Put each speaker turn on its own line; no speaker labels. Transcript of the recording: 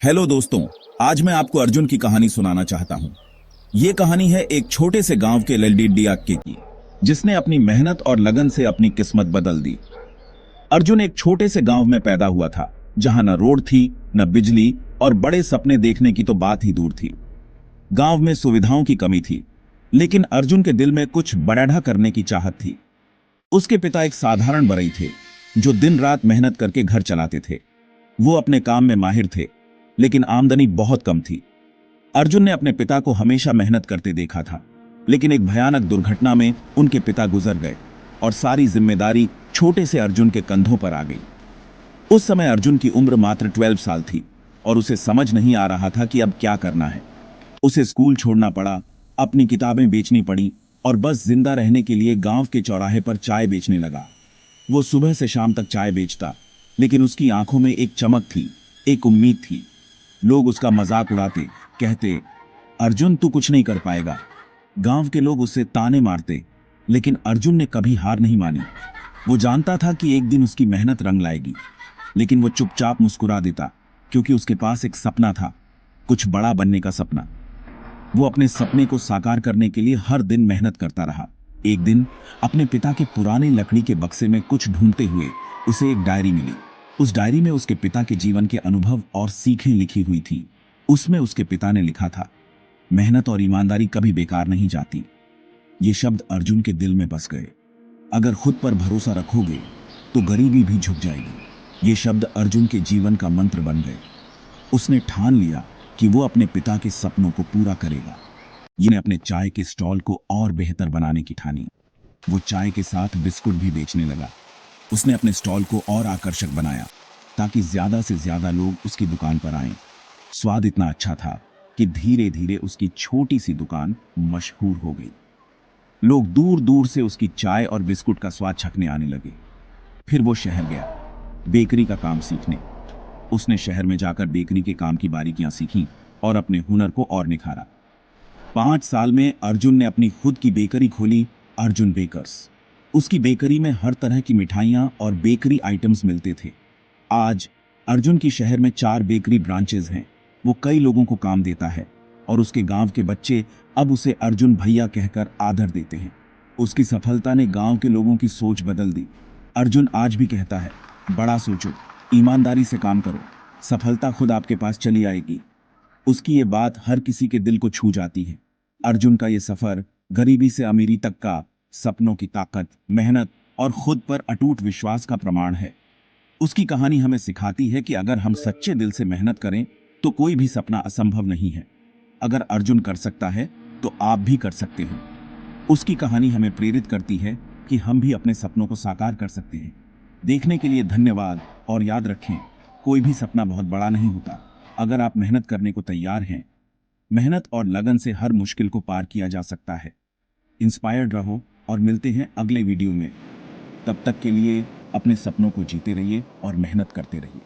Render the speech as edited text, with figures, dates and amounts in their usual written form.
Hello दोस्तों। आज मैं आपको अर्जुन की कहानी सुनाना चाहता हूँ। ये कहानी है एक छोटे से गांव के ललडीडियाक्के की, जिसने अपनी मेहनत और लगन से अपनी किस्मत बदल दी। अर्जुन एक छोटे से गांव में पैदा हुआ था, जहां न रोड थी, न बिजली, और बड़े सपने देखने की तो बात ही दूर थी। गांव में सुविधाओं की कमी थी, लेकिन अर्जुन के दिल में कुछ बड़ा करने की चाहत थी। उसके पिता एक साधारण बड़ई थे, जो दिन रात मेहनत करके घर चलाते थे। वो अपने काम में माहिर थे, लेकिन आमदनी बहुत कम थी। अर्जुन ने अपने पिता को हमेशा मेहनत करते देखा था, लेकिन एक भयानक दुर्घटना में उनके पिता गुजर गए और सारी जिम्मेदारी छोटे से अर्जुन के कंधों पर आ गई। उस समय अर्जुन की उम्र मात्र 12 साल थी और उसे समझ नहीं आ रहा था कि अब क्या करना है। उसे स्कूल छोड़ना पड़ा, अपनी किताबें बेचनी पड़ी और बस जिंदा रहने के लिए गांव के चौराहे पर चाय बेचने लगा। वो सुबह से शाम तक चाय बेचता, लेकिन उसकी आंखों में एक चमक थी, एक उम्मीद थी। लोग उसका मजाक उड़ाते, कहते, अर्जुन तू कुछ नहीं कर पाएगा। गांव के लोग उसे ताने मारते, लेकिन अर्जुन ने कभी हार नहीं मानी। वो जानता था कि एक दिन उसकी मेहनत रंग लाएगी, लेकिन वो चुपचाप मुस्कुरा देता, क्योंकि उसके पास एक सपना था, कुछ बड़ा बनने का सपना। वो अपने सपने को साकार करने के लिए हर दिन मेहनत करता रहा। एक दिन अपने पिता के पुराने लकड़ी के बक्से में कुछ ढूंढते हुए उसे एक डायरी मिली। उस डायरी में उसके पिता के जीवन के अनुभव और सीखें लिखी हुई थी। उसमें उसके पिता ने लिखा था, मेहनत और ईमानदारी कभी बेकार नहीं जाती। ये शब्द अर्जुन के दिल में बस गए। अगर खुद पर भरोसा रखोगे तो गरीबी भी झुक जाएगी। ये शब्द अर्जुन के जीवन का मंत्र बन गए। उसने ठान लिया कि वो अपने पिता के सपनों को पूरा करेगा। ये अपने चाय के स्टॉल को और बेहतर बनाने की ठानी। वो चाय के साथ बिस्कुट भी बेचने लगा। उसने अपने स्टॉल को और आकर्षक बनाया, ताकि ज्यादा से ज्यादा लोग उसकी दुकान पर आएं। स्वाद इतना अच्छा था कि धीरे धीरे उसकी छोटी सी दुकान मशहूर हो गई। लोग दूर दूर से उसकी चाय और बिस्कुट का स्वाद चखने आने लगे। फिर वो शहर गया, बेकरी का काम सीखने। उसने शहर में जाकर बेकरी के काम की बारीकियां सीखी और अपने हुनर को और निखारा। 5 साल में अर्जुन ने अपनी खुद की बेकरी खोली, अर्जुन बेकर्स। उसकी बेकरी में हर तरह की मिठाइयाँ और बेकरी आइटम्स मिलते थे। आज अर्जुन की शहर में 4 बेकरी ब्रांचेज हैं। वो कई लोगों को काम देता है और उसके गांव के बच्चे अब उसे अर्जुन भैया कहकर आदर देते हैं। उसकी सफलता ने गांव के लोगों की सोच बदल दी। अर्जुन आज भी कहता है, बड़ा सोचो, ईमानदारी से काम करो, सफलता खुद आपके पास चली आएगी। उसकी ये बात हर किसी के दिल को छू जाती है। अर्जुन का ये सफर गरीबी से अमीरी तक का सपनों की ताकत, मेहनत और खुद पर अटूट विश्वास का प्रमाण है। उसकी कहानी हमें सिखाती है कि अगर हम सच्चे दिल से मेहनत करें तो कोई भी सपना असंभव नहीं है। अगर अर्जुन कर सकता है तो आप भी कर सकते हो। उसकी कहानी हमें प्रेरित करती है कि हम भी अपने सपनों को साकार कर सकते हैं। देखने के लिए धन्यवाद, और याद रखें, कोई भी सपना बहुत बड़ा नहीं होता। अगर आप मेहनत करने को तैयार हैं, मेहनत और लगन से हर मुश्किल को पार किया जा सकता है। इंस्पायर्ड रहो और मिलते हैं अगले वीडियो में। तब तक के लिए अपने सपनों को जीते रहिए और मेहनत करते रहिए।